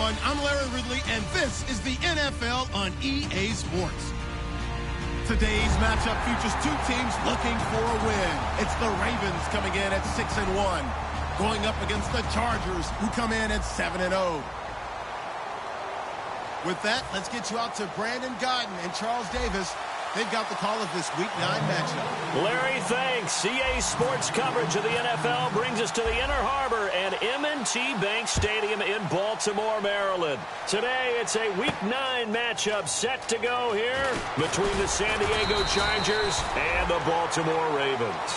everyone. I'm Larry Ridley, and this is the NFL on EA Sports. Today's matchup features two teams looking for a win. It's the Ravens coming in at 6-1, going up against the Chargers, who come in at 7-0. With that, let's get you out to Brandon Godden and Charles Davis. They've got the call of this Week 9 matchup. Larry, thanks. EA Sports coverage of the NFL brings us to the Inner Harbor and M&T Bank Stadium in Baltimore, Maryland. Today, it's a Week 9 matchup set to go here between the San Diego Chargers and the Baltimore Ravens.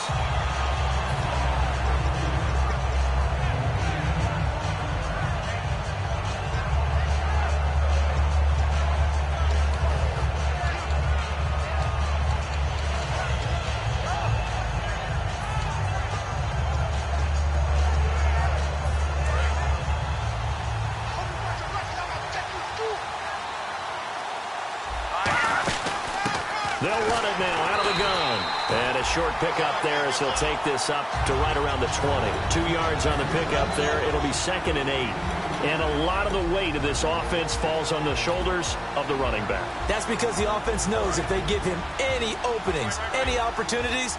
They'll run it now out of the gun. And a short pickup there as he'll take this up to right around the 20. 2 yards on the pickup there. It'll be 2nd and 8. And a lot of the weight of this offense falls on the shoulders of the running back. That's because the offense knows if they give him any openings, any opportunities,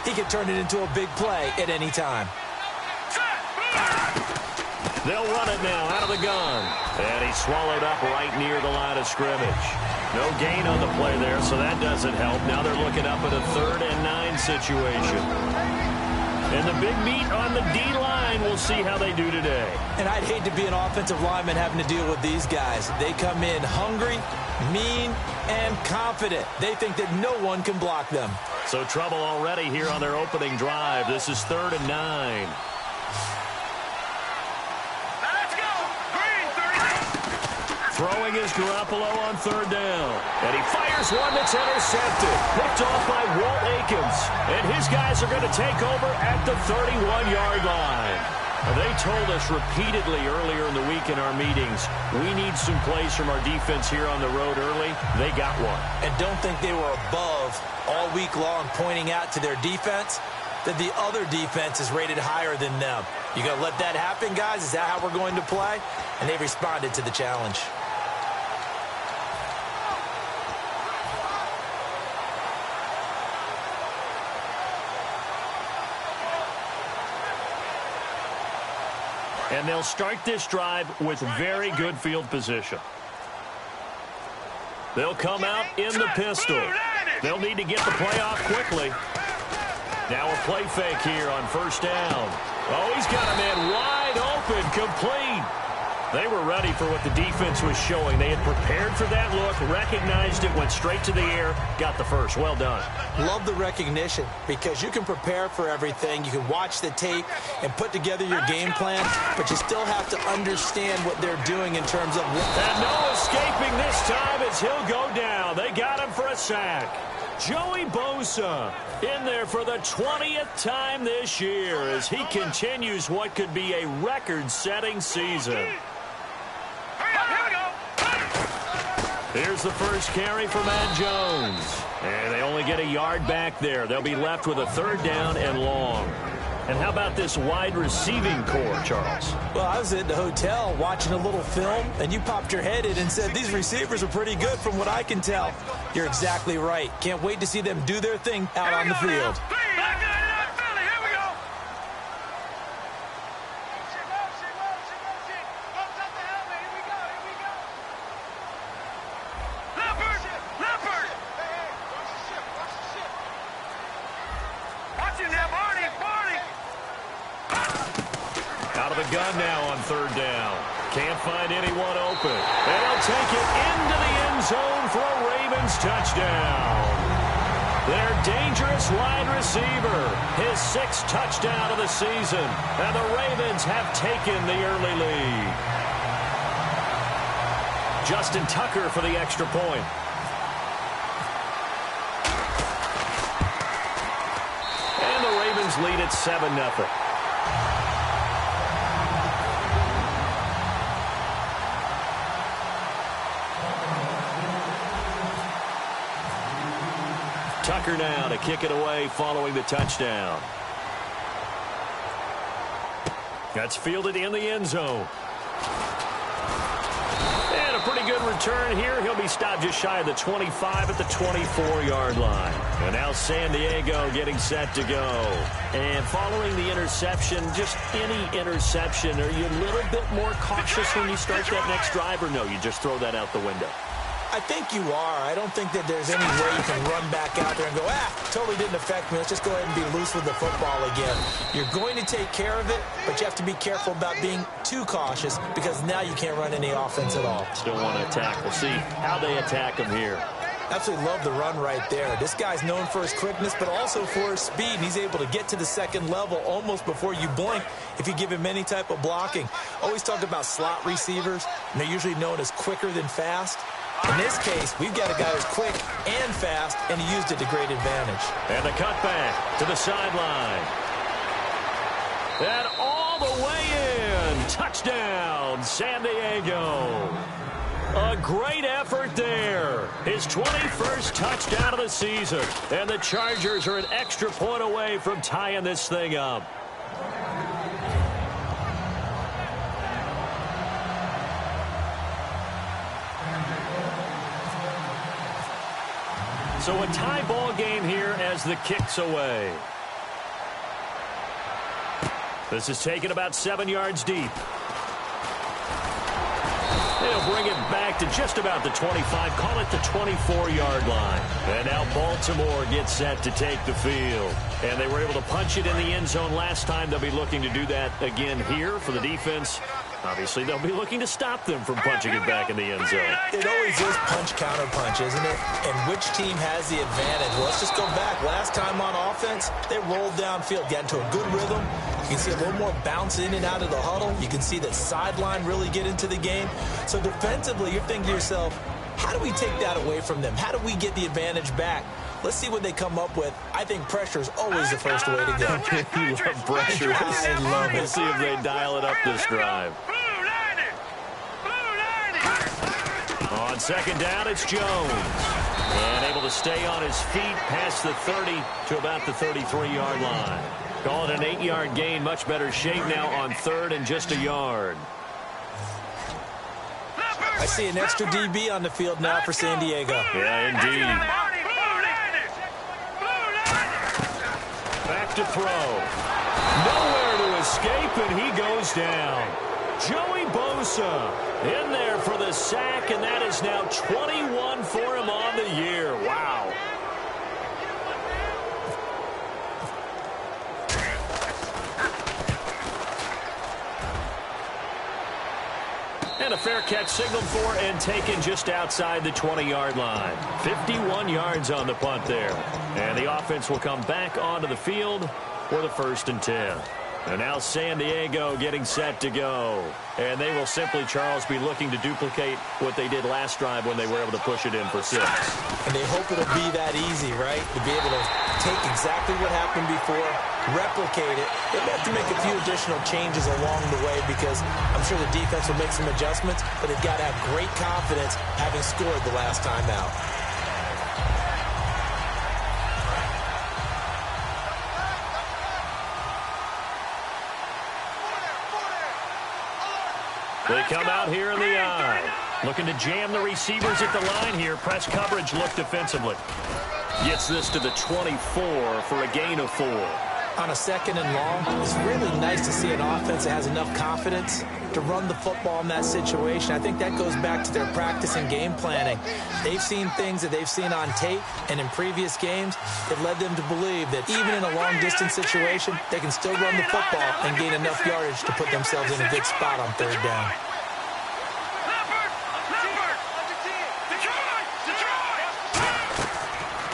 he can turn it into a big play at any time. They'll run it now out of the gun. And he's swallowed up right near the line of scrimmage. No gain on the play there, so that doesn't help. Now they're looking up at a 3rd and 9 situation. And the big meat on the D-line, we'll see how they do today. And I'd hate to be an offensive lineman having to deal with these guys. They come in hungry, mean, and confident. They think that no one can block them. So trouble already here on their opening drive. This is 3rd and 9. Throwing is Garoppolo on 3rd down. And he fires one that's intercepted. Picked off by Walt Aikens. And his guys are going to take over at the 31-yard line. They told us repeatedly earlier in the week in our meetings, we need some plays from our defense here on the road early. They got one. And don't think they were above all week long pointing out to their defense that the other defense is rated higher than them. You going to let that happen, guys? Is that how we're going to play? And they responded to the challenge. And they'll start this drive with very good field position. They'll come out in the pistol. They'll need to get the play off quickly. Now a play fake here on 1st down. Oh, he's got a man wide open, complete. They were ready for what the defense was showing. They had prepared for that look, recognized it, went straight to the air, got the first. Well done. Love the recognition because you can prepare for everything. You can watch the tape and put together your game plan, but you still have to understand what they're doing in terms of what. And no escaping this time as he'll go down. They got him for a sack. Joey Bosa in there for the 20th time this year as he continues what could be a record-setting season. Here's the first carry for Matt Jones. And they only get a yard back there. They'll be left with a 3rd down and long. And how about this wide receiving core, Charles? Well, I was at the hotel watching a little film, and you popped your head in and said, these receivers are pretty good from what I can tell. You're exactly right. Can't wait to see them do their thing out on the field. Gun now on 3rd down. Can't find anyone open. And he'll take it into the end zone for a Ravens touchdown. Their dangerous wide receiver, his 6th touchdown of the season. And the Ravens have taken the early lead. Justin Tucker for the extra point. And the Ravens lead at 7-0. Tucker now to kick it away following the touchdown. That's fielded in the end zone. pretty good return here. He'll be stopped just shy of the 25 at the 24-yard line. And now San Diego getting set to go. And following the interception, just any interception, are you a little bit more cautious when you start that next drive, or no, you just throw that out the window? I think you are. I don't think that there's any way you can run back out there and go, totally didn't affect me. Let's just go ahead and be loose with the football again. You're going to take care of it, but you have to be careful about being too cautious because now you can't run any offense at all. Still want to attack. We'll see how they attack him here. Absolutely love the run right there. This guy's known for his quickness, but also for his speed. He's able to get to the second level almost before you blink if you give him any type of blocking. Always talk about slot receivers, and they're usually known as quicker than fast. In this case, we've got a guy who's quick and fast, and he used it to great advantage. And the cutback to the sideline. And all the way in. Touchdown, San Diego. A great effort there. His 21st touchdown of the season. And the Chargers are an extra point away from tying this thing up. So a tie ball game here as the kick's away. This is taken about 7 yards deep. They'll bring it back to just about the 25, call it the 24-yard line. And now Baltimore gets set to take the field. And they were able to punch it in the end zone last time. They'll be looking to do that again here for the defense. Obviously, they'll be looking to stop them from punching it back in the end zone. It always is punch-counter-punch, isn't it? And which team has the advantage? Well, let's just go back. Last time on offense, they rolled downfield, got into a good rhythm. You can see a little more bounce in and out of the huddle. You can see that sideline really get into the game. So defensively, you're thinking to yourself, how do we take that away from them? How do we get the advantage back? Let's see what they come up with. I think pressure is always the first way to go. You love pressure. I love it. We'll see if they dial it up this drive. On second down, it's Jones. And able to stay on his feet past the 30 to about the 33-yard line. Call it an 8-yard gain. Much better shape now on third and just a yard. I see an extra DB on the field now for San Diego. Yeah, indeed. Back to throw. Nowhere to escape, and he goes down. Joey Bosa in there for the sack, and that is now 21 for him on the year. Wow. And a fair catch signaled for and taken just outside the 20-yard line. 51 yards on the punt there. And the offense will come back onto the field for the 1st and 10. And now San Diego getting set to go. And they will simply, Charles, be looking to duplicate what they did last drive when they were able to push it in for 6. And they hope it'll be that easy, right? To be able to take exactly what happened before, replicate it. They have to make a few additional changes along the way because I'm sure the defense will make some adjustments, but they've got to have great confidence having scored the last time out. They come out here in the eye. Looking to jam the receivers at the line here. Press coverage look defensively. Gets this to the 24 for a gain of 4. On a second and long, it's really nice to see an offense that has enough confidence to run the football in that situation. I think that goes back to their practice and game planning. They've seen things that they've seen on tape and in previous games that led them to believe that even in a long-distance situation, they can still run the football and gain enough yardage to put themselves in a good spot on third down.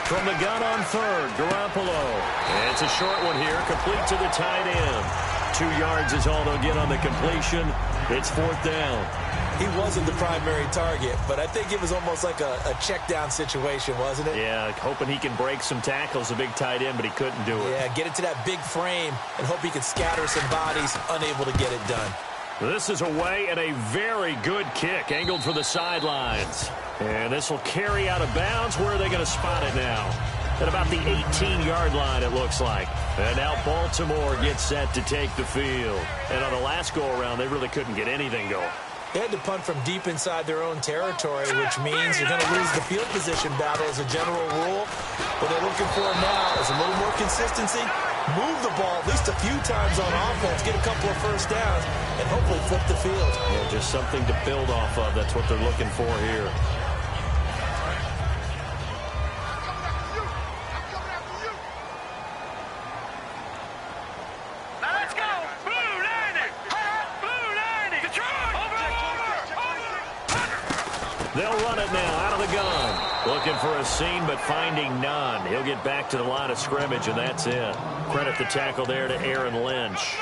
From the gun on third, Garoppolo. And it's a short one here, complete to the tight end. 2 yards is all they'll get on the completion. It's 4th down. He wasn't the primary target, but I think it was almost like a check down situation, wasn't it? Yeah, hoping he can break some tackles, a big tight end, but he couldn't do it. Yeah, get it to that big frame and hope he can scatter some bodies, unable to get it done. This is away and a very good kick, angled for the sidelines. And this will carry out of bounds. Where are they going to spot it now? At about the 18-yard line, it looks like. And now Baltimore gets set to take the field. And on the last go-around, they really couldn't get anything going. They had to punt from deep inside their own territory, which means you're going to lose the field position battle as a general rule. What they're looking for now is a little more consistency, move the ball at least a few times on offense, get a couple of first downs, and hopefully flip the field. Yeah, just something to build off of. That's what they're looking for here. They'll run it now out of the gun. Looking for a seam, but finding none. He'll get back to the line of scrimmage, and that's it. Credit the tackle there to Aaron Lynch.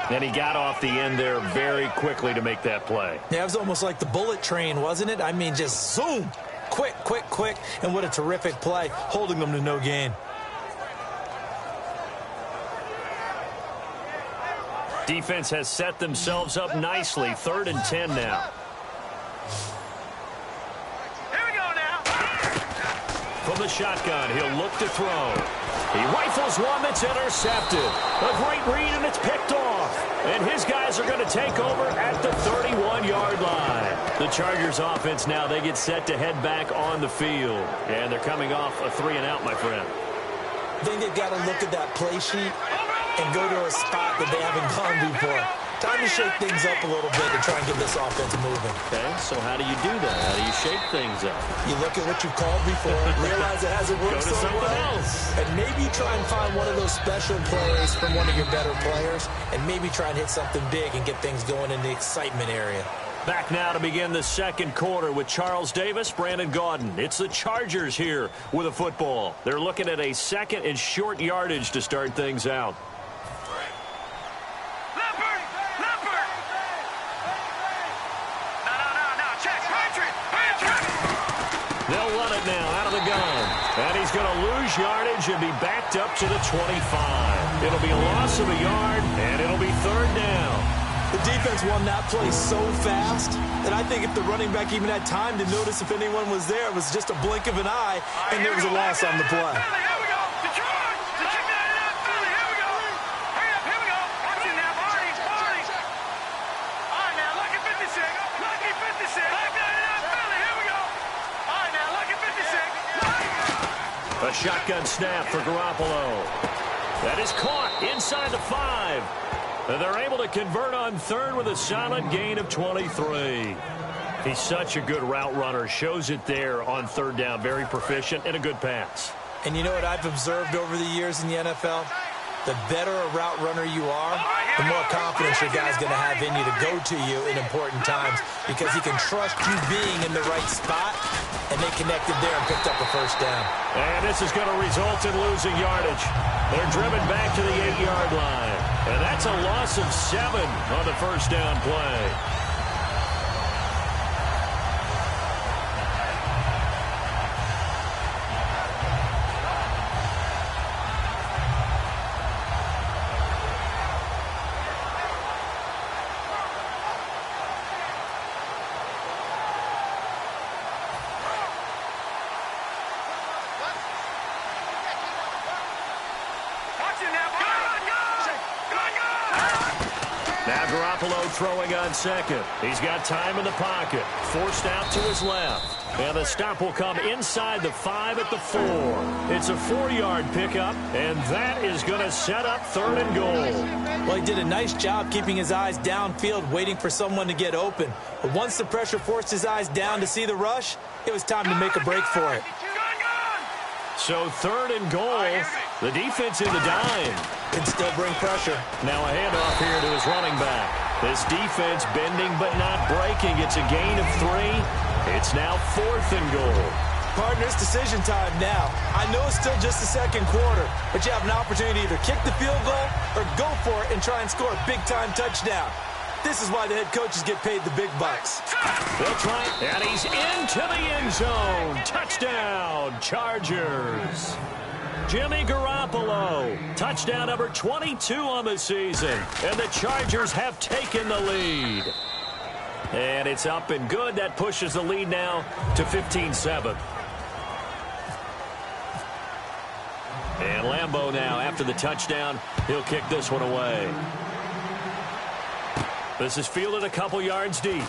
And he got off the end there very quickly to make that play. Yeah, it was almost like the bullet train, wasn't it? I mean, just zoom. Quick, quick, quick. And what a terrific play, holding them to no gain. Defense has set themselves up nicely. 3rd and 10 now. From the shotgun, he'll look to throw. He rifles one that's intercepted. A great read, and it's picked off. And his guys are going to take over at the 31-yard line. The Chargers offense now, they get set to head back on the field. And they're coming off a 3-and-out, my friend. I think they've got to look at that play sheet and go to a spot that they haven't gone before. Time to shake things up a little bit to try and get this offense moving. Okay, so how do you do that? How do you shake things up? You look at what you've called before, realize it hasn't worked so well, and maybe try and find one of those special plays from one of your better players, and maybe try and hit something big and get things going in the excitement area. Back now to begin the second quarter with Charles Davis, Brandon Gaudin. It's the Chargers here with a football. They're looking at a 2nd and short yardage to start things out. They'll run it now out of the gun. And he's going to lose yardage and be backed up to the 25. It'll be a loss of a yard, and it'll be 3rd down. The defense won that play so fast that I think if the running back even had time to notice if anyone was there, it was just a blink of an eye, and there was a loss on the play. A shotgun snap for Garoppolo. That is caught inside the 5. And they're able to convert on 3rd with a solid gain of 23. He's such a good route runner. Shows it there on 3rd down. Very proficient and a good pass. And you know what I've observed over the years in the NFL? The better a route runner you are, the more confidence your guy's going to have in you to go to you in important times because he can trust you being in the right spot, and they connected there and picked up a 1st down. And this is going to result in losing yardage. They're driven back to the 8-yard line. And that's a loss of 7 on the 1st down play. Now Garoppolo throwing on 2nd. He's got time in the pocket. Forced out to his left. And the stop will come inside the 5 at the 4. It's a 4-yard pickup, and that is going to set up 3rd and goal. Well, he did a nice job keeping his eyes downfield, waiting for someone to get open. But once the pressure forced his eyes down to see the rush, it was time to make a break for it. So 3rd and goal. The defense in the dime. Can still bring pressure. Now a handoff here to his running back. This defense bending but not breaking. It's a gain of 3. It's now 4th and goal. Partner, it's decision time now. I know it's still just the second quarter, but you have an opportunity to either kick the field goal or go for it and try and score a big-time touchdown. This is why the head coaches get paid the big bucks. They'll try it, and he's into the end zone. Touchdown, Chargers. Jimmy Garoppolo, touchdown number 22 on the season, and the Chargers have taken the lead. And it's up and good. That pushes the lead now to 15-7. And Lambeau now, after the touchdown, he'll kick this one away. This is fielded a couple yards deep.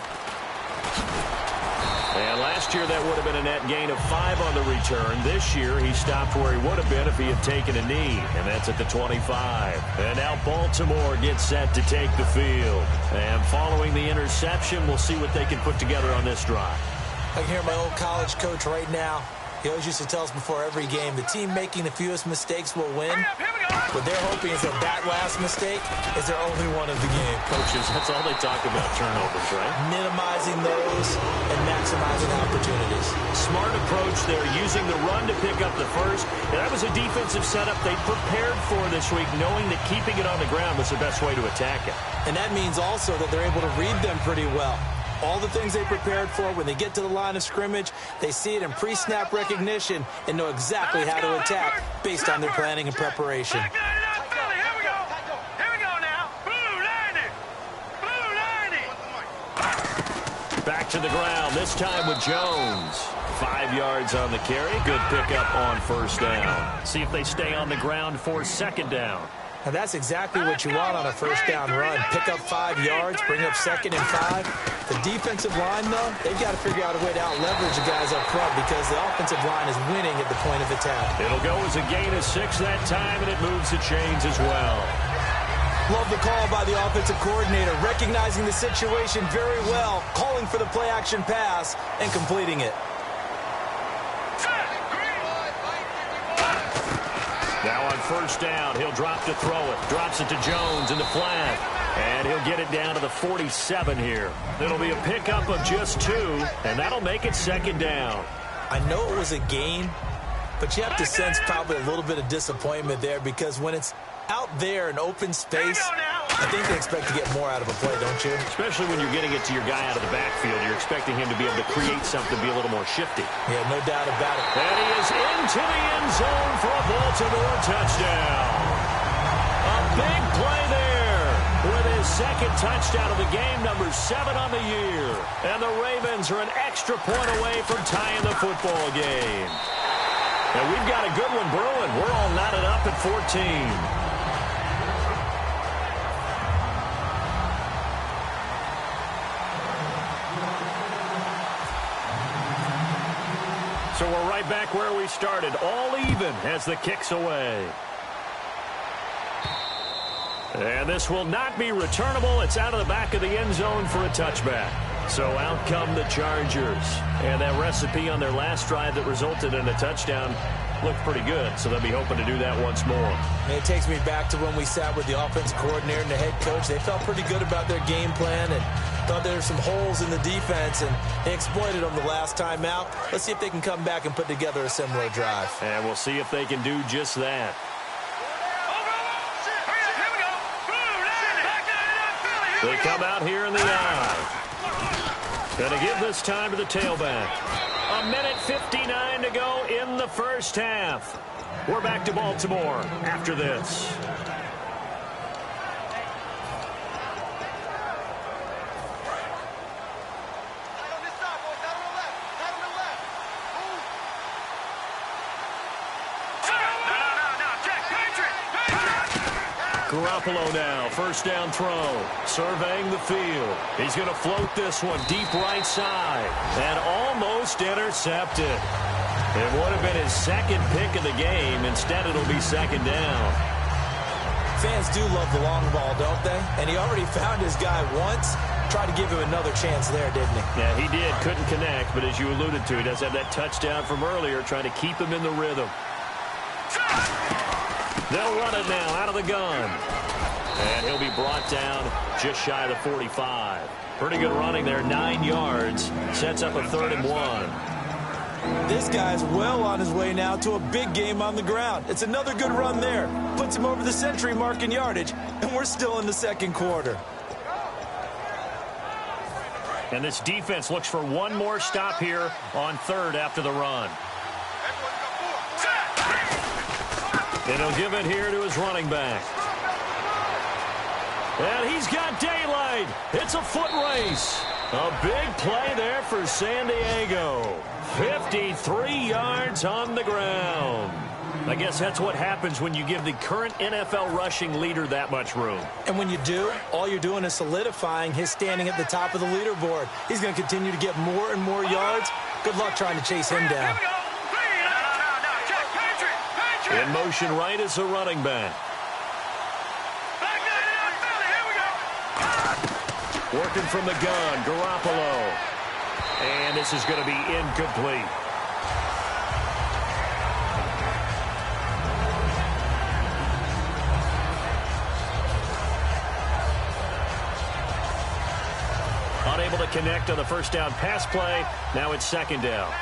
And last year, that would have been a net gain of 5 on the return. This year, he stopped where he would have been if he had taken a knee, and that's at the 25. And now Baltimore gets set to take the field. And following the interception, we'll see what they can put together on this drive. I can hear my old college coach right now. He always used to tell us before every game, the team making the fewest mistakes will win. What they're hoping is that last mistake is their only one of the game. Coaches, that's all they talk about, turnovers, right? Minimizing those and maximizing opportunities. Smart approach there, using the run to pick up the first. And that was a defensive setup they prepared for this week, knowing that keeping it on the ground was the best way to attack it. And that means also that they're able to read them pretty well. All the things they prepared for, when they get to the line of scrimmage, they see it in pre-snap recognition and know exactly how to attack based on their planning and preparation. Here we go. Here we go now. Blue line it. Back to the ground, this time with Jones. 5 yards on the carry. Good pickup on first down. See if they stay on the ground for second down. And that's exactly what you want on a first down run. Pick up 5 yards, bring up 2nd and 5. The defensive line, though, they've got to figure out a way to out-leverage the guys up front because the offensive line is winning at the point of attack. It'll go as a gain of 6 that time, and it moves the chains as well. Love the call by the offensive coordinator, recognizing the situation very well, calling for the play-action pass, and completing it. Now on first down, he'll drop to throw it. Drops it to Jones in the flat. And he'll get it down to the 47 here. It'll be a pickup of just 2, and that'll make it second down. I know it was a gain, but you have to sense probably a little bit of disappointment there because when it's out there in open space, I think they expect to get more out of a play, don't you? Especially when you're getting it to your guy out of the backfield. You're expecting him to be able to create something, be a little more shifty. Yeah, no doubt about it. And he is into the end zone for a Baltimore touchdown. A big play there with his second touchdown of the game, number 7 on the year. And the Ravens are an extra point away from tying the football game. And we've got a good one brewing. We're all knotted up at 14. So we're right back where we started, all even as the kick's away. And this will not be returnable. It's out of the back of the end zone for a touchback. So out come the Chargers. And that recipe on their last drive that resulted in a touchdown looked pretty good, so they'll be hoping to do that once more. And it takes me back to when we sat with the offensive coordinator and the head coach. They felt pretty good about their game plan and thought there were some holes in the defense, and they exploited them the last time out. Let's see if they can come back and put together a similar drive. And we'll see if they can do just that. They come out here in the eye. Going to give this time to the tailback. 1:59 to go in the first half. We're back to Baltimore after this. Garoppolo now, first down throw, surveying the field. He's going to float this one deep right side and almost intercepted. It would have been his second pick of the game. Instead, it'll be second down. Fans do love the long ball, don't they? And he already found his guy once. Tried to give him another chance there, didn't he? Yeah, he did. Couldn't connect, but as you alluded to, he does have that touchdown from earlier, trying to keep him in the rhythm. They'll run it now out of the gun. And he'll be brought down just shy of the 45. Pretty good running there, 9 yards. Sets up a 3rd and 1. This guy's well on his way now to a big game on the ground. It's another good run there. Puts him over the century mark in yardage, and we're still in the second quarter. And this defense looks for one more stop here on 3rd after the run. And he'll give it here to his running back. And he's got daylight. It's a foot race. A big play there for San Diego. 53 yards on the ground. I guess that's what happens when you give the current NFL rushing leader that much room. And when you do, all you're doing is solidifying his standing at the top of the leaderboard. He's going to continue to get more and more yards. Good luck trying to chase him down. In motion right is the running back. Working from the gun, Garoppolo. And this is going to be incomplete. Unable to connect on the first down pass play. Now it's second down.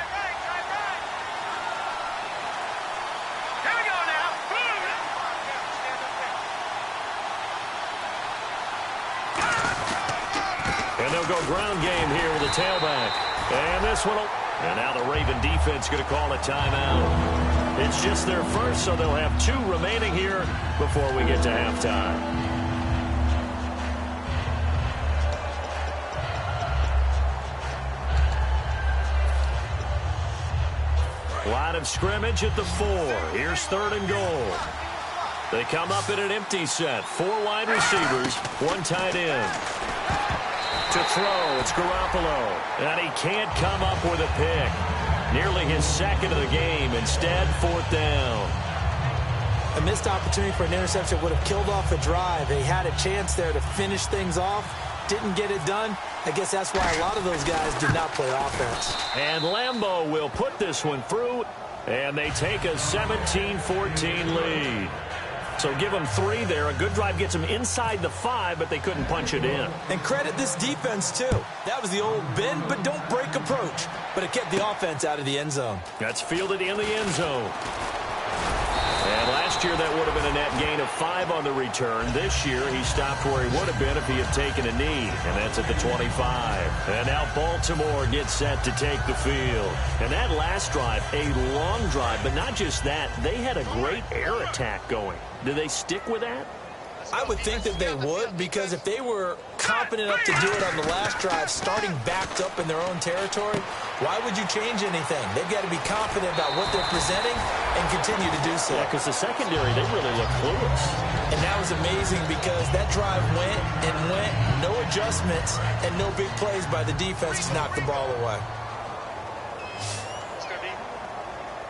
Here we go now. And they'll go ground game here with the tailback. And this one will... And now the Raven defense going to call a timeout. It's just their first, so they'll have 2 remaining here before we get to halftime. Line of scrimmage at the 4. Here's 3rd and goal. They come up in an empty set. 4 wide receivers, 1 tight end. To throw, it's Garoppolo. And he can't come up with a pick. Nearly his 2nd of the game. Instead, 4th down. A missed opportunity for an interception would have killed off the drive. They had a chance there to finish things off. Didn't get it done. I guess that's why a lot of those guys did not play offense. And Lambeau will put this one through, and they take a 17-14 lead. So give them 3 there. A good drive gets them inside the 5, but they couldn't punch it in. And credit this defense, too. That was the old bend but don't break approach. But it kept the offense out of the end zone. That's fielded in the end zone. And last year, that would have been a net gain of 5 on the return. This year, he stopped where he would have been if he had taken a knee, and that's at the 25. And now Baltimore gets set to take the field. And that last drive, a long drive, but not just that. They had a great air attack going. Do they stick with that? I would think that they would, because if they were confident enough to do it on the last drive, starting backed up in their own territory, why would you change anything? They've got to be confident about what they're presenting and continue to do so. Yeah, because the secondary, they really look clueless. And that was amazing because that drive went and went, no adjustments, and no big plays by the defense to knock the ball away.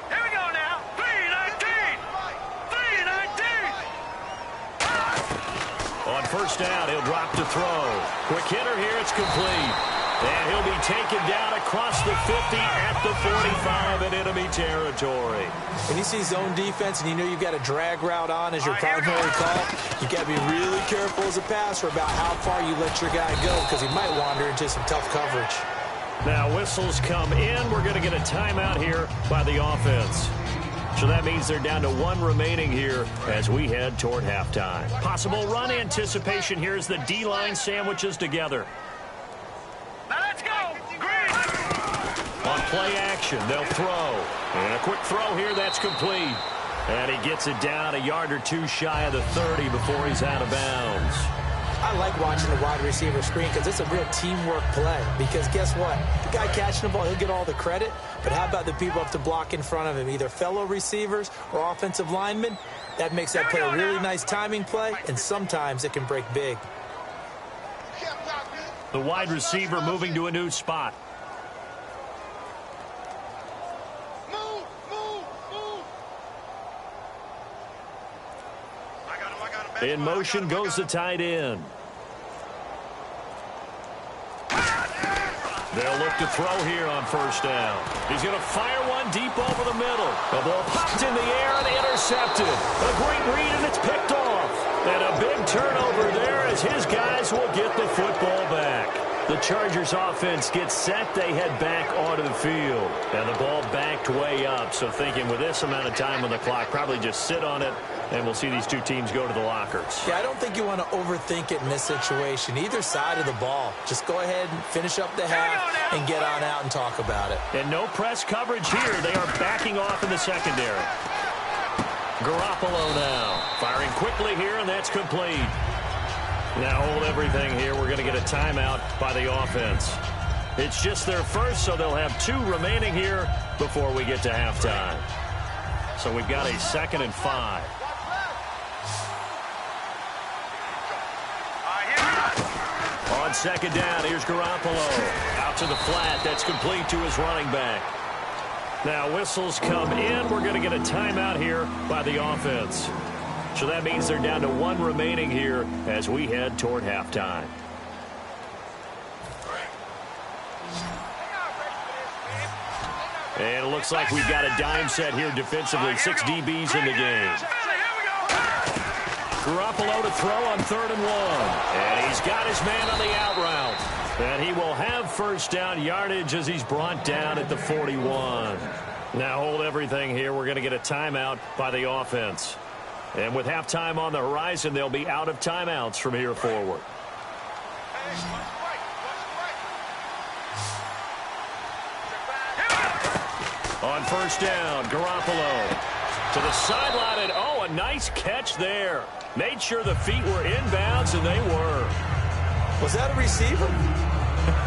Here we go now. 3-19. 3-19. On first down, he'll drop to throw. Quick hitter here, it's complete. And he'll be taken down across the 50 at the 45 in enemy territory. When you see zone defense and you know you've got a drag route on as your primary call, you've got to be really careful as a passer about how far you let your guy go because he might wander into some tough coverage. Now whistles come in. We're going to get a timeout here by the offense. So that means they're down to 1 remaining here as we head toward halftime. Possible run anticipation here as the D-line sandwiches together. Now let's go. Green. On play action, they'll throw. And a quick throw here, that's complete. And he gets it down a yard or 2 shy of the 30 before he's out of bounds. I like watching the wide receiver screen because it's a real teamwork play. Because guess what? The guy catching the ball, he'll get all the credit. But how about the people up to block in front of him, either fellow receivers or offensive linemen? That makes that play a really nice timing play, and sometimes it can break big. The wide receiver moving to a new spot. In motion goes the tight end. They'll look to throw here on first down. He's going to fire one deep over the middle. The ball popped in the air and intercepted. A great read, and it's picked off. And a big turnover there as his guys will get the football back. The Chargers offense gets set. They head back onto the field. And the ball backed way up. So thinking with this amount of time on the clock, probably just sit on it, and we'll see these 2 teams go to the lockers. Yeah, I don't think you want to overthink it in this situation. Either side of the ball. Just go ahead and finish up the half and get on out and talk about it. And no press coverage here. They are backing off in the secondary. Garoppolo now. Firing quickly here, and that's complete. Now hold everything here. We're going to get a timeout by the offense. It's just their first, so they'll have 2 remaining here before we get to halftime. So we've got a 2nd and 5. On 2nd down, here's Garoppolo. Out to the flat. That's complete to his running back. Now whistles come in. We're going to get a timeout here by the offense. So that means they're down to 1 remaining here as we head toward halftime. And it looks like we've got a dime set here defensively. 6 DBs in the game. Garoppolo to throw on 3rd and 1. And he's got his man on the out route. And he will have first down yardage as he's brought down at the 41. Now hold everything here. We're going to get a timeout by the offense. And with halftime on the horizon, they'll be out of timeouts from here forward. On 1st down, Garoppolo to the sideline, and a nice catch there. Made sure the feet were inbounds, and they were. Was that a receiver?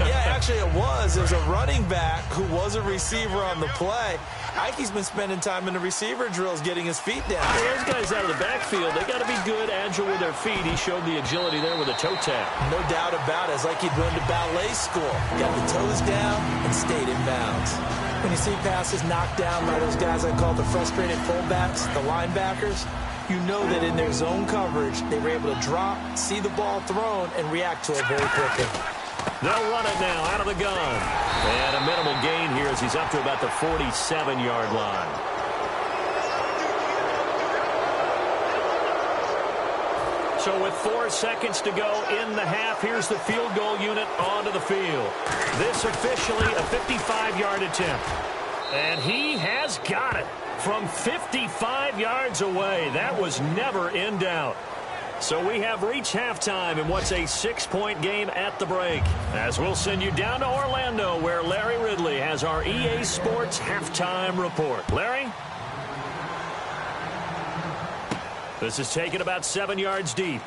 Yeah, actually it was. It was a running back who was a receiver on the play. Ike's been spending time in the receiver drills getting his feet down. Well, those guys out of the backfield, they got to be good, agile with their feet. He showed the agility there with a toe tap. No doubt about it. It's like he'd run to ballet school. Got the toes down and stayed in bounds. When you see passes knocked down by those guys I call the frustrated fullbacks, the linebackers, you know that in their zone coverage, they were able to drop, see the ball thrown, and react to it very quickly. They'll run it now out of the gun. And a minimal gain here as he's up to about the 47-yard line. So with 4 seconds to go in the half, here's the field goal unit onto the field. This officially a 55-yard attempt. And he has got it from 55 yards away. That was never in doubt. So we have reached halftime in what's a 6-point game at the break. As we'll send you down to Orlando, where Larry Ridley has our EA Sports halftime report. Larry? This is taken about 7 yards deep.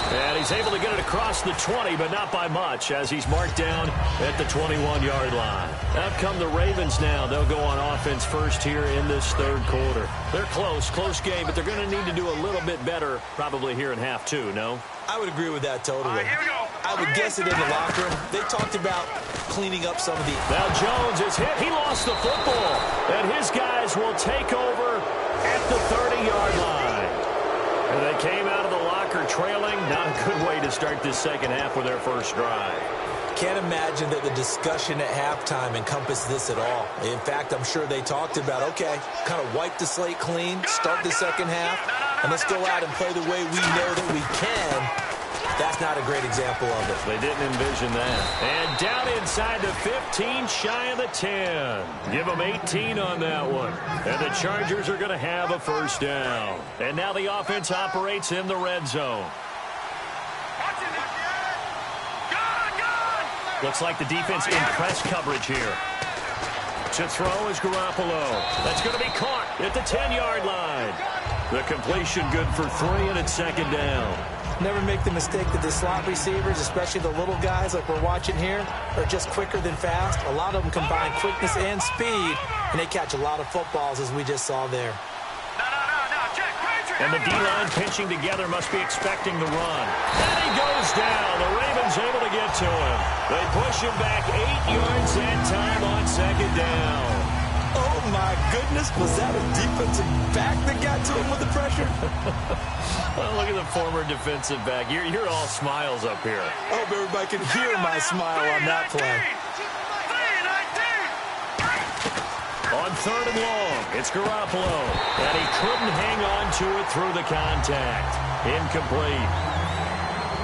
And he's able to get it across the 20, but not by much, as he's marked down at the 21-yard line. Out come the Ravens now. They'll go on offense first here in this 3rd quarter. They're close game, but they're going to need to do a little bit better probably here in half 2, no? I would agree with that totally. I would guess it in the locker room. They talked about cleaning up some of the... Now Jones is hit. He lost the football. And his guys will take over at the 30-yard line. And they came out of the locker trailing. Not a good way to start this second half with their first drive. Can't imagine that the discussion at halftime encompassed this at all. In fact, I'm sure they talked about, okay, kind of wipe the slate clean, start the second half, and let's go out and play the way we know that we can. That's not a great example of it. They didn't envision that. And down inside the 15, shy of the 10. Give them 18 on that one. And the Chargers are going to have a first down. And now the offense operates in the red zone. Looks like the defense in press coverage here. To throw is Garoppolo. That's going to be caught at the 10-yard line. The completion good for 3, and it's 2nd down. Never make the mistake that the slot receivers, especially the little guys like we're watching here, are just quicker than fast. A lot of them combine quickness and speed, and they catch a lot of footballs, as we just saw there. And the D-line pinching together must be expecting the run. And he goes down. The Ravens able to get to him. They push him back 8 yards that time on 2nd down. Oh, my goodness. Was that a defensive back that got to him with the pressure? Well, look at the former defensive back. You're all smiles up here. I hope everybody can hear my smile on that play. On 3rd and long, it's Garoppolo. And he couldn't hang on to it through the contact. Incomplete.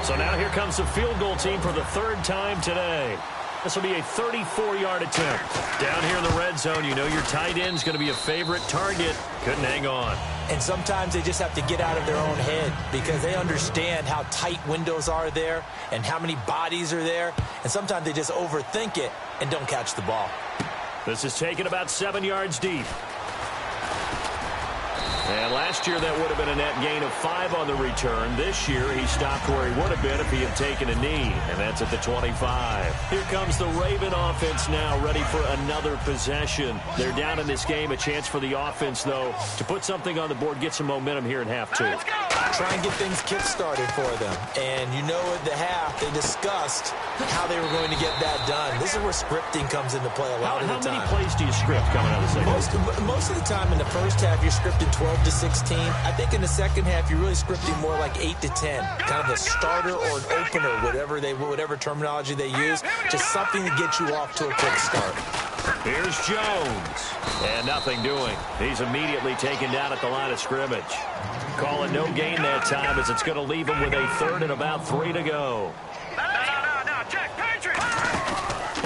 So now here comes the field goal team for the 3rd time today. This will be a 34-yard attempt. Down here in the red zone, you know your tight end's going to be a favorite target. Couldn't hang on. And sometimes they just have to get out of their own head because they understand how tight windows are there and how many bodies are there. And sometimes they just overthink it and don't catch the ball. This is taken about 7 yards deep. And last year, that would have been a net gain of 5 on the return. This year, he stopped where he would have been if he had taken a knee, and that's at the 25. Here comes the Raven offense now, ready for another possession. They're down in this game. A chance for the offense, though, to put something on the board, get some momentum here in half 2. Try and get things kick-started for them. And you know at the half, they discussed how they were going to get that done. This is where scripting comes into play a lot of the time. How many plays do you script coming out of the second? Most of the time in the first half, you're scripting 12 to 16. I think in the second half, you're really scripting more like 8 to 10. Kind of a starter or an opener, whatever terminology they use. Just something to get you off to a quick start. Here's Jones. And nothing doing. He's immediately taken down at the line of scrimmage. Call it no gain that time as it's going to leave him with a third and about 3 to go. No, check, Patriot!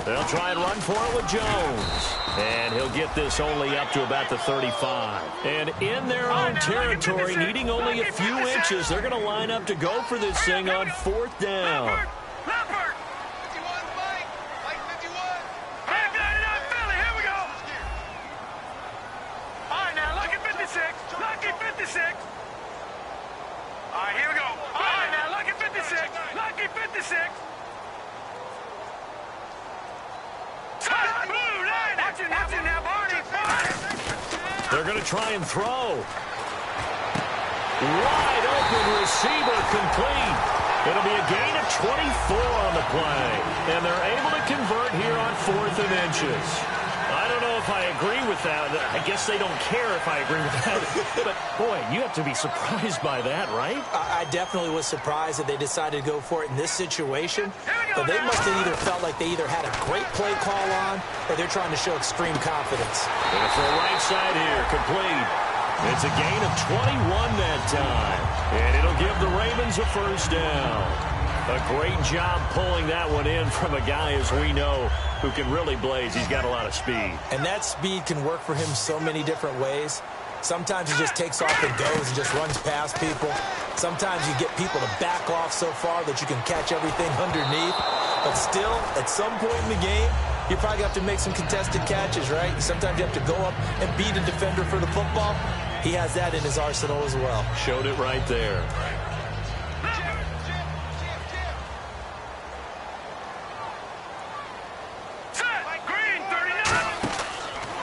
They'll try and run for it with Jones. And he'll get this only up to about the 35. And in their own territory, needing only a few inches, they're going to line up to go for this thing on 4th down. Leopard! 51, Mike 51. Mike 99, Philly, here we go. All right, now, lucky 56. Lucky 56. All right, here we go. All right, now, lucky 56. Lucky 56. Watch it now, Barney. They're going to try and throw. Wide open receiver complete. It'll be a gain of 24 on the play. And they're able to convert here on 4th and inches. I don't know if I agree with that. I guess they don't care if I agree with that. But, boy, you have to be surprised by that, right? I definitely was surprised that they decided to go for it in this situation. But they must have either felt like they either had a great play call on or they're trying to show extreme confidence. And for the right side here, complete. It's a gain of 21 that time. And it'll give the Ravens a first down. A great job pulling that one in from a guy, as we know, who can really blaze. He's got a lot of speed. And that speed can work for him so many different ways. Sometimes he just takes off and goes and just runs past people. Sometimes you get people to back off so far that you can catch everything underneath. But still, at some point in the game, you probably have to make some contested catches, right? Sometimes you have to go up and beat a defender for the football. He has that in his arsenal as well. Showed it right there.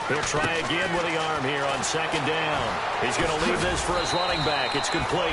He'll try again with the arm here on 2nd down. He's going to leave this for his running back. It's complete.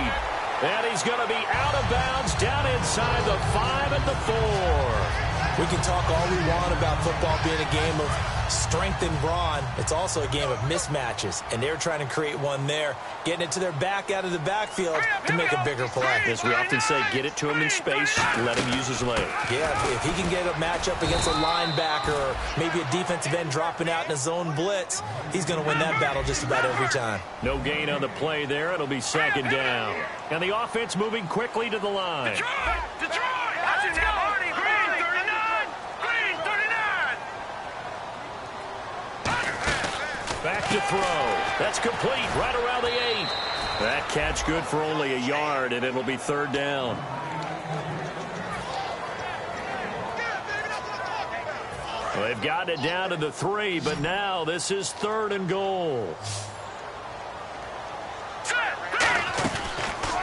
And he's going to be out of bounds down inside the 5 at the 4. We can talk all we want about football being a game of strength and brawn. It's also a game of mismatches, and they're trying to create one there, getting it to their back out of the backfield to make a bigger play. As we often say, get it to him in space, let him use his leg. Yeah, if he can get a matchup against a linebacker or maybe a defensive end dropping out in a zone blitz, he's going to win that battle just about every time. No gain on the play there. It'll be 2nd down. And the offense moving quickly to the line. Detroit! Watch it now, Barney. Green 39. Green 39. Back to throw. That's complete right around the 8. That catch good for only a yard, and it'll be 3rd down. Well, they've gotten it down to the 3, but now this is 3rd and goal.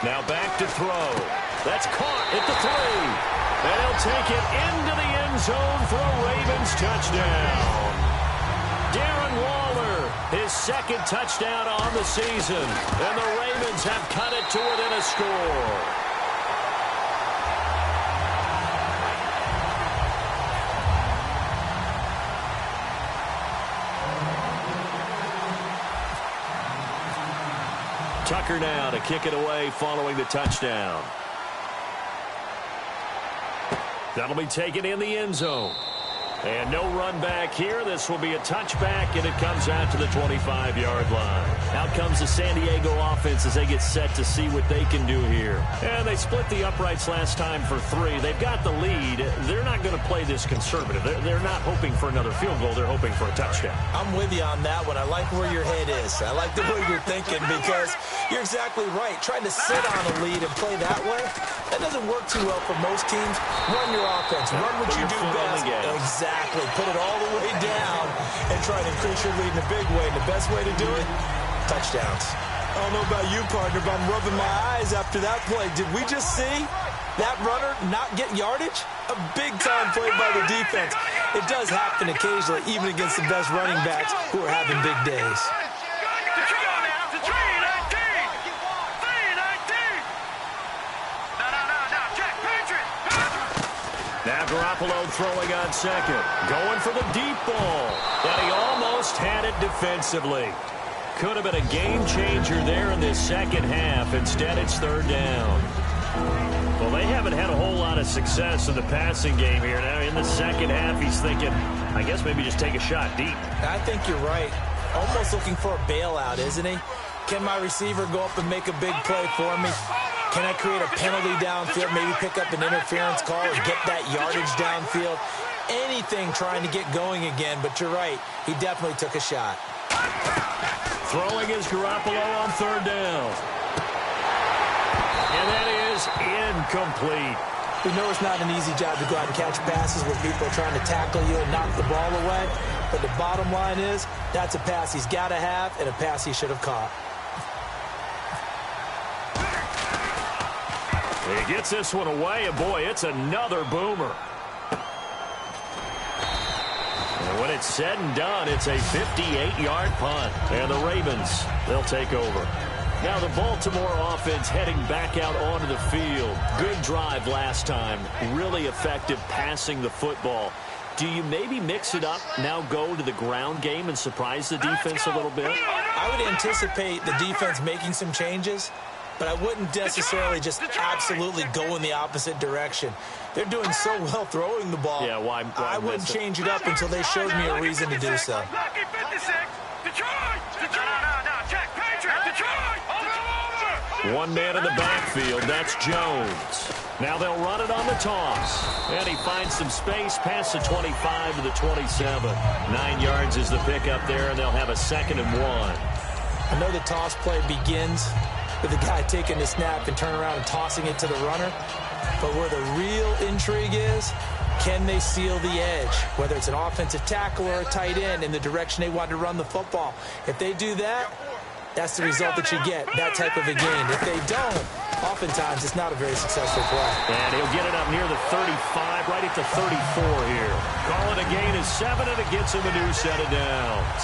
Now back to throw. That's caught at the 3. And he'll take it into the end zone for a Ravens touchdown. Darren Waller, his 2nd touchdown on the season. And the Ravens have cut it to within a score. Tucker now to kick it away following the touchdown. That'll be taken in the end zone. And no run back here. This will be a touchback, and it comes out to the 25-yard line. Out comes the San Diego offense as they get set to see what they can do here. And they split the uprights last time for 3. They've got the lead. They're not going to play this conservative. They're not hoping for another field goal. They're hoping for a touchdown. I'm with you on that one. I like where your head is. I like the way you're thinking because you're exactly right. Trying to sit on a lead and play that way, that doesn't work too well for most teams. Run your offense. Run what you do best. Exactly. Put it all the way down and try to increase your lead in a big way. And the best way to do it, touchdowns. I don't know about you, partner, but I'm rubbing my eyes after that play. Did we just see that runner not get yardage? A big-time play by the defense. It does happen occasionally, even against the best running backs who are having big days. Now Garoppolo throwing on second. Going for the deep ball. And he almost had it defensively. Could have been a game changer there in this second half. Instead, it's third down. Well, they haven't had a whole lot of success in the passing game here. Now, in the second half, he's thinking, I guess maybe just take a shot deep. I think you're right. Almost looking for a bailout, isn't he? Can my receiver go up and make a big play for me? Can I create a penalty downfield, maybe pick up an interference call or get that yardage downfield? Anything trying to get going again, but you're right. He definitely took a shot. Throwing is Garoppolo on third down. And that is incomplete. We know it's not an easy job to go out and catch passes where people are trying to tackle you and knock the ball away. But the bottom line is, that's a pass he's got to have and a pass he should have caught. He gets this one away, and boy, it's another boomer. And when it's said and done, it's a 58-yard punt. And the Ravens, they'll take over. Now the Baltimore offense heading back out onto the field. Good drive last time. Really effective passing the football. Do you maybe mix it up, now go to the ground game and surprise the defense a little bit? I would anticipate the defense making some changes, but I wouldn't necessarily just absolutely go in the opposite direction. They're doing so well throwing the ball. Yeah, why I wouldn't change it up until they showed me a reason to do so. One man in the backfield, that's Jones. Now they'll run it on the toss. And he finds some space past the 25 to the 27. 9 yards is the pickup there, and they'll have a 2nd and 1. I know the toss play begins with the guy taking the snap and turn around and tossing it to the runner. But where the real intrigue is, can they seal the edge? Whether it's an offensive tackle or a tight end in the direction they want to run the football. If they do that, that's the result that you get, that type of a game. If they don't, oftentimes it's not a very successful play. And he'll get it up near the 35, right at the 34 here. Call it a gain of 7, and it gets him a new set of downs.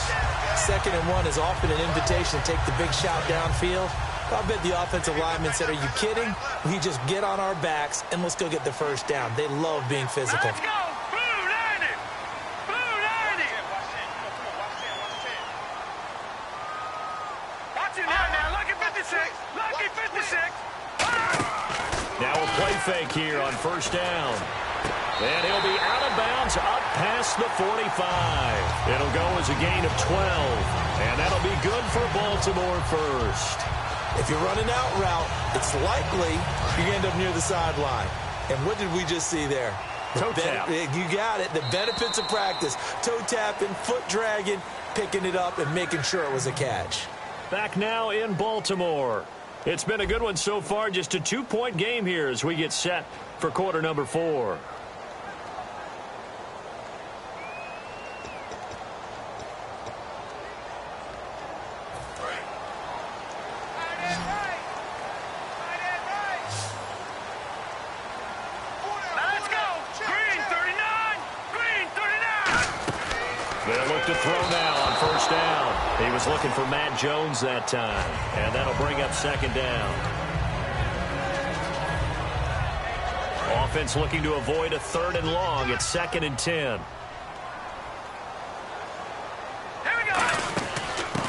2nd and 1 is often an invitation to take the big shot downfield. I bet the offensive linemen said, are you kidding? We just get on our backs and let's go get the first down. They love being physical. Let's go! Blue 90! Blue 90! Watch it now. Lucky 56! Lucky 56! Now a play fake here on first down. And he'll be out of bounds up past the 45. It'll go as a gain of 12. And that'll be good for Baltimore first. If you're running out route, it's likely you end up near the sideline. And what did we just see there? Toe tap. You got it. The benefits of practice. Toe tapping, foot dragging, picking it up, and making sure it was a catch. Back now in Baltimore. It's been a good one so far. Just a 2-point game here as we get set for quarter number 4. To throw now on first down. He was looking for Matt Jones that time. And that'll bring up 2nd down. Offense looking to avoid a 3rd and long. It's 2nd and 10. Here we go.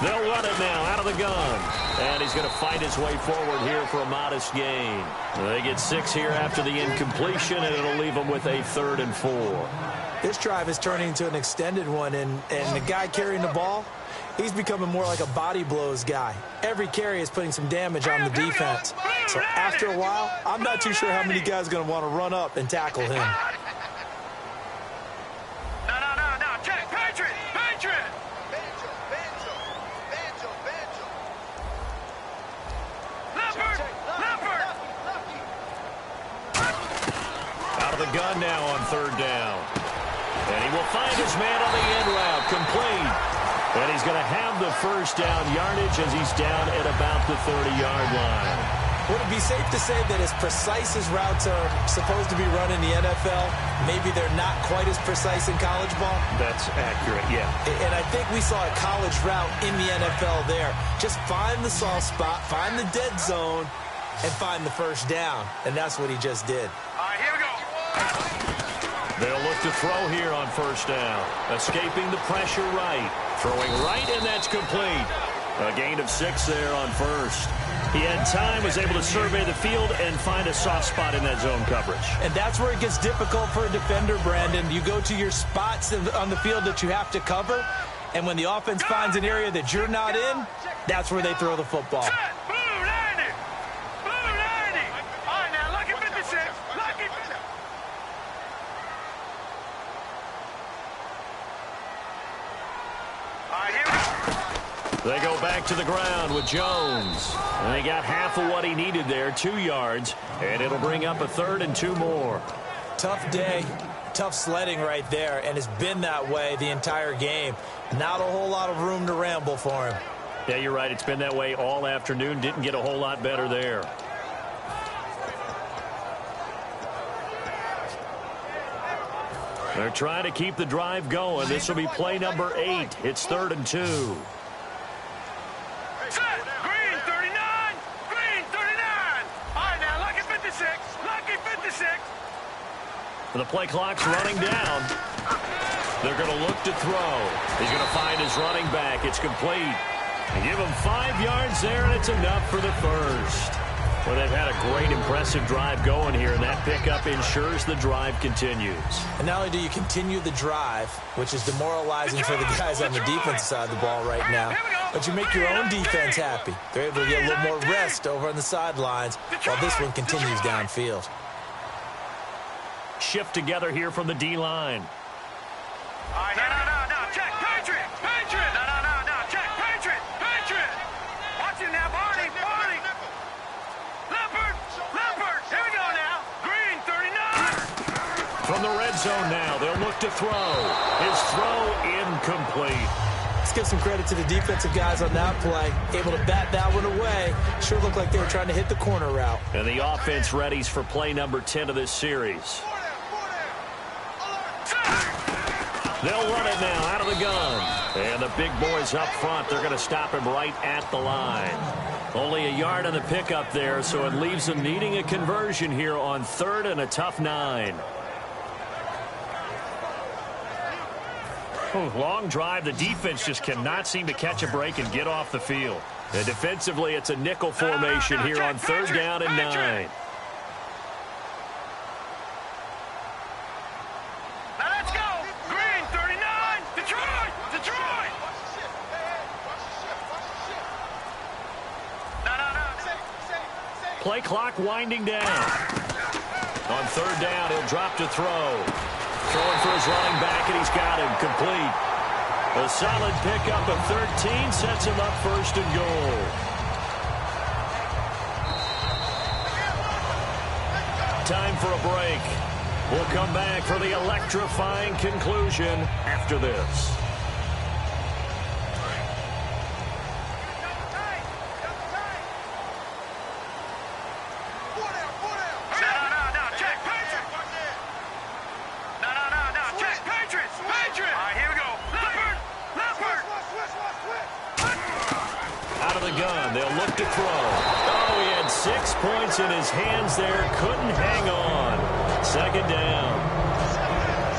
They'll run it now out of the gun. And he's going to fight his way forward here for a modest gain. They get 6 here after the incompletion, and it'll leave them with a 3rd and 4. This drive is turning into an extended one, and the guy carrying the ball, he's becoming more like a body blows guy. Every carry is putting some damage on the defense. So after a while, I'm not too sure how many guys are going to want to run up and tackle him. No. Check. Patriot. Leopard. Out of the gun now on 3rd down. And he will find his man on the end route. Complete. And he's going to have the first down yardage as he's down at about the 30-yard line. Would it be safe to say that as precise as routes are supposed to be run in the NFL, maybe they're not quite as precise in college ball? That's accurate, yeah. And I think we saw a college route in the NFL there. Just find the soft spot, find the dead zone, and find the first down. And that's what he just did. All right, here we go. They'll look to throw here on first down. Escaping the pressure right. Throwing right, and that's complete. A gain of 6 there on first. He had time, was able to survey the field and find a soft spot in that zone coverage. And that's where it gets difficult for a defender, Brandon. You go to your spots on the field that you have to cover, and when the offense finds an area that you're not in, that's where they throw the football. Set. Blue 90. Blue 90. All right, now, lucky 56. Lucky 56. All right, here we go. They go back to the ground with Jones. And he got half of what he needed there, 2 yards. And it'll bring up a 3rd and 2 more. Tough day, tough sledding right there, and it's been that way the entire game. Not a whole lot of room to ramble for him. Yeah, you're right. It's been that way all afternoon. Didn't get a whole lot better there. They're trying to keep the drive going. This will be play number 8. It's 3rd and 2. Set. Green 39. Green 39. All right, now, lucky 56. Lucky 56. The play clock's running down. They're going to look to throw. He's going to find his running back. It's complete. They give him 5 yards there, and it's enough for the first. Well, they've had a great, impressive drive going here, and that pickup ensures the drive continues. And not only do you continue the drive, which is demoralizing for the guys on the defensive side of the ball right now, but you make your own defense happy. They're able to get a little more rest over on the sidelines while this one continues downfield. Shift together here from the D-line. All right, no, check, Patriot, Patriot, no, check, Patriot, Patriot. Watch it now, Barney, Leopard, here we go now, Green, 39. From the red zone now, they'll look to throw. His throw incomplete. Let's give some credit to the defensive guys on that play. Able to bat that one away. Sure looked like they were trying to hit the corner route. And the offense readies for play number 10 of this series. They'll run it now out of the gun. And the big boys up front, they're going to stop him right at the line. Only a yard on the pickup there, so it leaves them needing a conversion here on 3rd and a tough 9. Long drive. The defense just cannot seem to catch a break and get off the field. And defensively, it's a nickel formation here on 3rd down and 9. Play clock winding down. On 3rd down, he'll drop to throw. Throwing for his running back, and he's got him complete. A solid pickup of 13 sets him up 1st and goal. Time for a break. We'll come back for the electrifying conclusion after this. To throw. Oh, he had 6 points in his hands there. Couldn't hang on. 2nd down.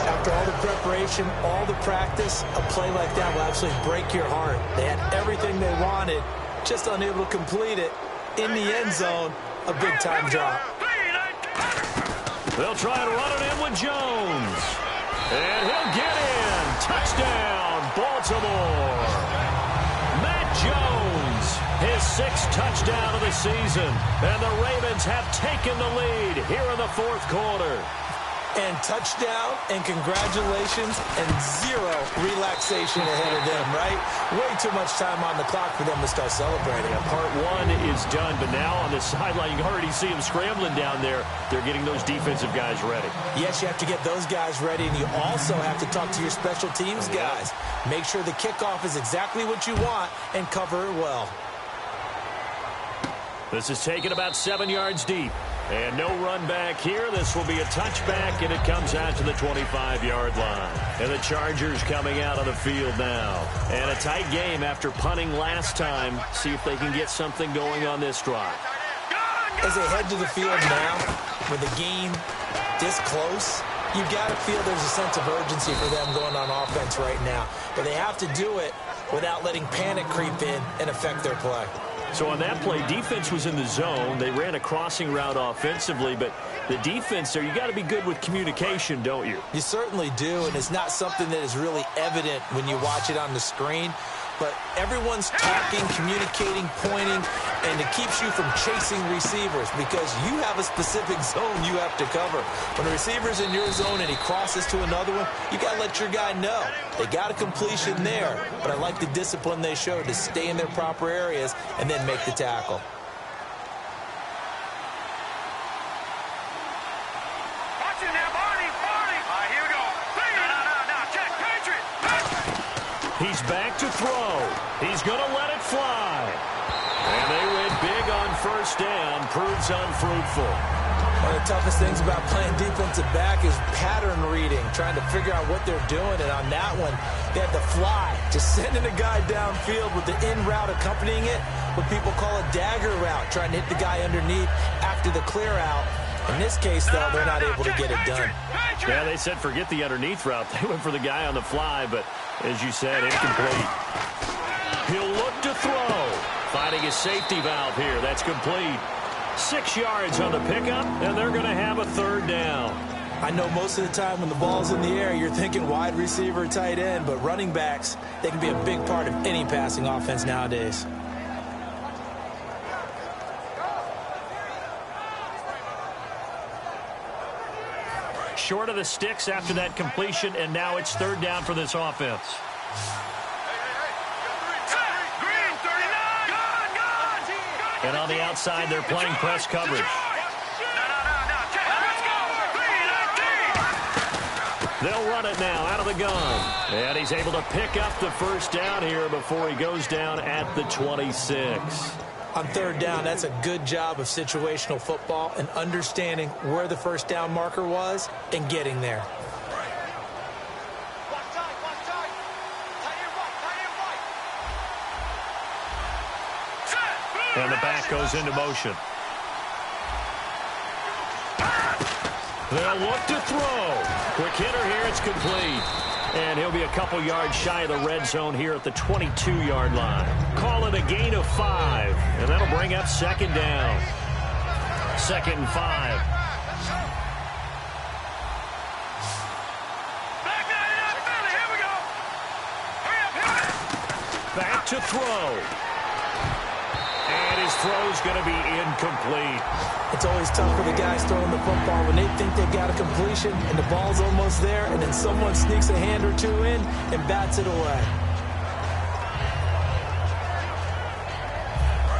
After all the preparation, all the practice, a play like that will actually break your heart. They had everything they wanted, just unable to complete it. In the end zone, a big-time drop. They'll try to run it in with Jones. And he'll get in. Touchdown, Baltimore. Matt Jones. His 6th touchdown of the season. And the Ravens have taken the lead here in the 4th quarter. And touchdown, and congratulations, and zero relaxation ahead of them, right? Way too much time on the clock for them to start celebrating. Yeah, part one is done, but now on the sideline, you can already see them scrambling down there. They're getting those defensive guys ready. Yes, you have to get those guys ready, and you also have to talk to your special teams guys. Make sure the kickoff is exactly what you want and cover it well. This is taken about 7 yards deep. And no run back here. This will be a touchback, and it comes out to the 25-yard line. And the Chargers coming out on the field now. And a tight game after punting last time. See if they can get something going on this drive. As they head to the field now, with the game this close, you've got to feel there's a sense of urgency for them going on offense right now. But they have to do it without letting panic creep in and affect their play. So on that play, defense was in the zone. They ran a crossing route offensively, but the defense there, you got to be good with communication, don't you? You certainly do, and it's not something that is really evident when you watch it on the screen. But everyone's talking, communicating, pointing, and it keeps you from chasing receivers because you have a specific zone you have to cover. When a receiver's in your zone and he crosses to another one, you got to let your guy know. They got a completion there, but I like the discipline they showed to stay in their proper areas and then make the tackle. He's back to throw. He's going to let it fly. And they went big on first down. Proves unfruitful. One of the toughest things about playing defensive back is pattern reading, trying to figure out what they're doing. And on that one, they had to fly, just sending a guy downfield with the in route accompanying it, what people call a dagger route, trying to hit the guy underneath after the clear out. In this case, though, they're not able to get it done. Yeah, they said forget the underneath route. They went for the guy on the fly, but as you said, incomplete. He'll look to throw. Finding his safety valve here. That's complete. 6 yards on the pickup, and they're going to have a third down. I know most of the time when the ball's in the air, you're thinking wide receiver, tight end, but running backs, they can be a big part of any passing offense nowadays. Short of the sticks after that completion, and now it's third down for this offense. And on the outside, they're playing press coverage. They'll run it now out of the gun. And he's able to pick up the first down here before he goes down at the 26. On third down, that's a good job of situational football and understanding where the first down marker was and getting there. And the back goes into motion. They'll look to throw. Quick hitter here, it's complete. And he'll be a couple yards shy of the red zone here at the 22-yard line. Call it a gain of 5, and that'll bring up second down. 2nd and 5. Back to throw. And his throw's going to be incomplete. It's always tough for the guys throwing the football when they think they've got a completion and the ball's almost there, and then someone sneaks a hand or two in and bats it away.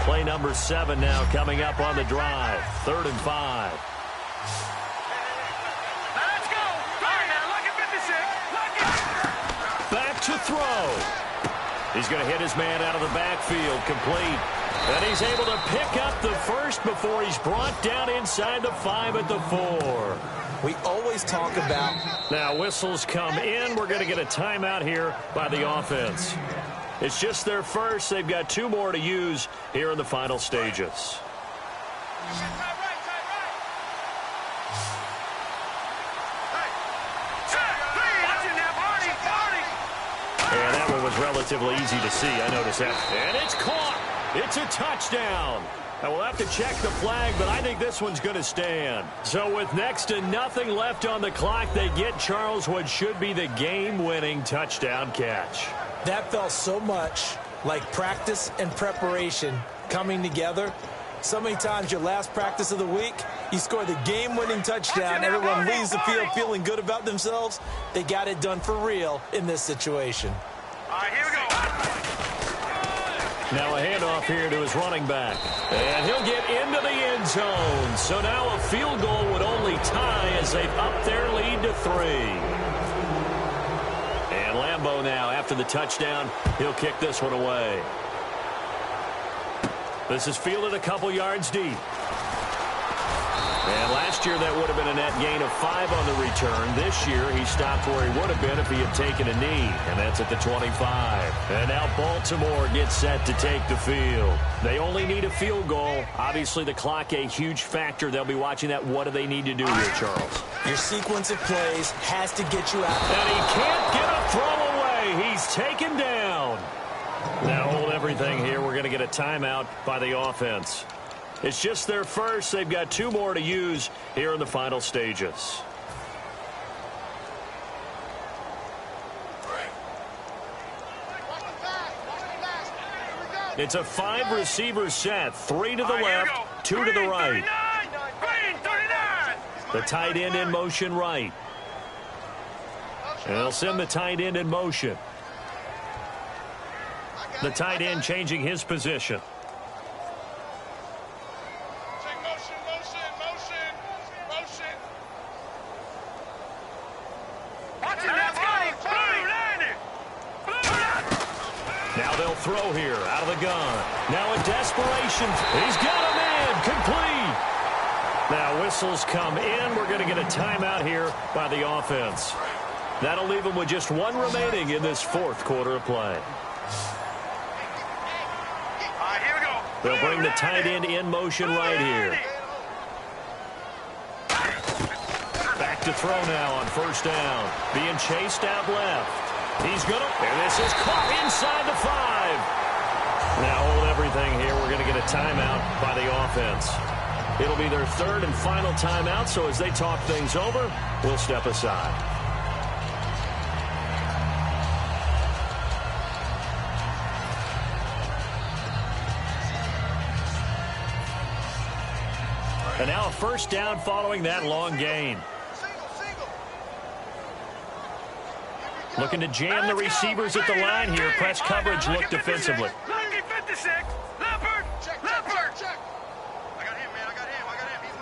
Play number 7 now coming up on the drive. 3rd and 5. Let's go. All right, now look at 56. Back to throw. He's going to hit his man out of the backfield. Complete. And he's able to pick up the first before he's brought down inside the 5 at the 4. We always talk about... Now whistles come in. We're going to get a timeout here by the offense. It's just their first. They've got 2 more to use here in the final stages. And that one was relatively easy to see. I noticed that. And it's caught. It's a touchdown. And we'll have to check the flag, but I think this one's going to stand. So with next to nothing left on the clock, they get Charles what should be the game-winning touchdown catch. That felt so much like practice and preparation coming together. So many times your last practice of the week, you score the game-winning touchdown, everyone leaves the field feeling good about themselves. They got it done for real in this situation. All right, here we go. Now a handoff here to his running back. And he'll get into the end zone. So now a field goal would only tie as they've upped their lead to 3. And Lambeau now, after the touchdown, he'll kick this one away. This is fielded a couple yards deep. And last year that would have been a net gain of 5 on the return. This year he stopped where he would have been if he had taken a knee. And that's at the 25. And now Baltimore gets set to take the field. They only need a field goal. Obviously the clock a huge factor. They'll be watching that. What do they need to do here, Charles? Your sequence of plays has to get you out. And he can't get a throw away. He's taken down. Now hold everything here. We're going to get a timeout by the offense. It's just their first. They've got 2 more to use here in the final stages. It's a 5-receiver set. 3 to the left, 2 to the right. The tight end in motion right. And they'll send the tight end in motion. The tight end changing his position. Now they'll throw here out of the gun. Now in desperation, he's got a man complete. Now whistles come in. We're going to get a timeout here by the offense. That'll leave them with just 1 remaining in this 4th quarter of play. They'll bring the tight end in motion right here. Back to throw now on 1st down. Being chased out left. He's going to, and this is caught inside the 5. Now hold everything here. We're going to get a timeout by the offense. It'll be their 3rd and final timeout, so as they talk things over, we'll step aside. And now a 1st down following that long gain. Looking to jam the receivers at the line here. Press coverage look defensively. Lucky 56. Leopard. Leopard. I got him, man. I got him. He's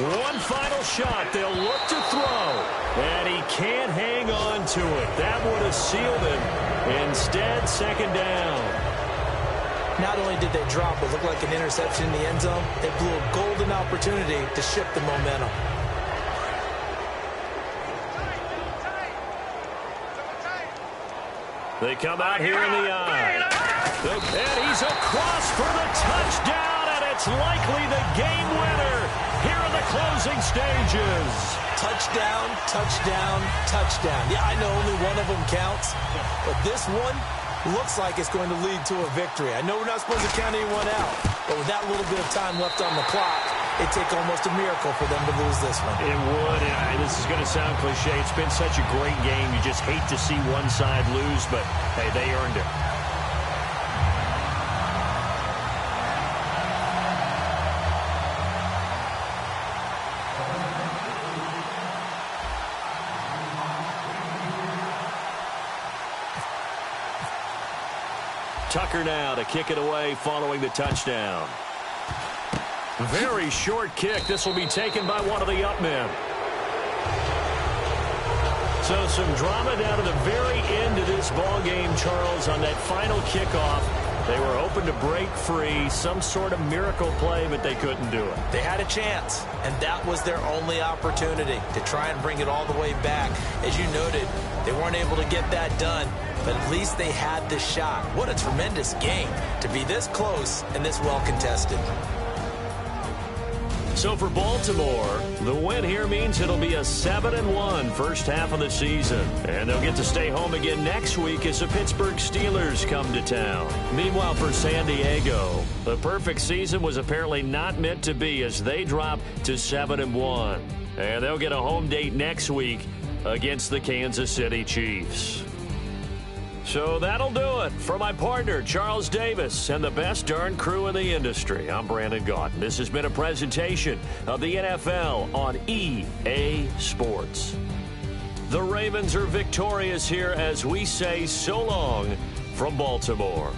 mine. One final shot. They'll look to throw. And he can't hang on to it. That would have sealed it. Instead, 2nd down. Not only did they drop what looked like an interception in the end zone, they blew a golden opportunity to shift the momentum. They come out here in the eye. And he's across for the touchdown, and it's likely the game winner here in the closing stages. Touchdown, touchdown, touchdown. Yeah, I know only one of them counts, but this one looks like it's going to lead to a victory. I know we're not supposed to count anyone out, but with that little bit of time left on the clock, it'd take almost a miracle for them to lose this one. It would. This is going to sound cliche. It's been such a great game. You just hate to see one side lose, but, hey, they earned it. Tucker now to kick it away following the touchdown. Very short kick. This will be taken by one of the up men. So some drama down to the very end of this ball game, Charles, on that final kickoff. They were hoping to break free, some sort of miracle play, but they couldn't do it. They had a chance, and that was their only opportunity to try and bring it all the way back. As you noted, they weren't able to get that done, but at least they had the shot. What a tremendous game to be this close and this well contested. So for Baltimore, the win here means it'll be a 7-1 first half of the season. And they'll get to stay home again next week as the Pittsburgh Steelers come to town. Meanwhile, for San Diego, the perfect season was apparently not meant to be as they drop to 7-1. And they'll get a home date next week against the Kansas City Chiefs. So that'll do it. For my partner, Charles Davis, and the best darn crew in the industry, I'm Brandon Gaudin. This has been a presentation of the NFL on EA Sports. The Ravens are victorious here as we say so long from Baltimore.